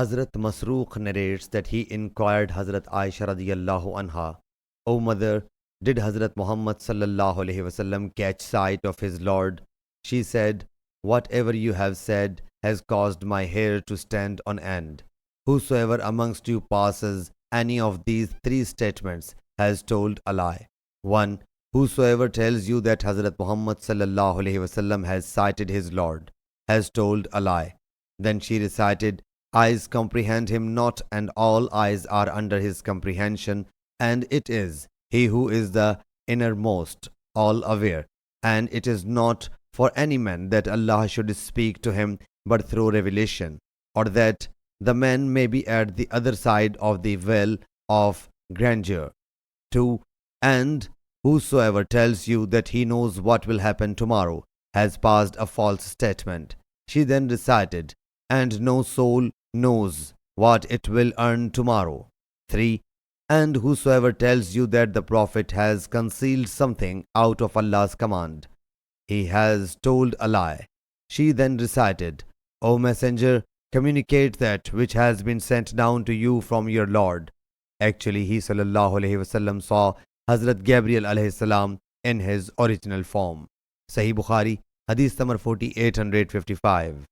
Hazrat Masruq narrates that he inquired Hazrat Aisha radiyallahu anha, O mother, did Hazrat Muhammad S.A.W. catch sight of his Lord? She said, whatever you have said has caused my hair to stand on end. Whosoever amongst you passes any of these three statements has told a lie. 1. Whosoever tells you that Hazrat Muhammad S.A.W. has sighted his Lord has told a lie. Then she recited, eyes comprehend him not, and all eyes are under his comprehension, and it is he who is the innermost, all aware, and it is not for any man that Allah should speak to him but through revelation, or that the man may be at the other side of the veil of grandeur. 2. And whosoever tells you that he knows what will happen tomorrow has passed a false statement. She then recited, and no soul knows what it will earn tomorrow. 3. And whosoever tells you that the Prophet has concealed something out of Allah's command, he has told a lie. She then recited, O Messenger, communicate that which has been sent down to you from your Lord. Actually, he ﷺ saw Hazrat Gabriel ﷺ in his original form. Sahih Bukhari, Hadith number 4855.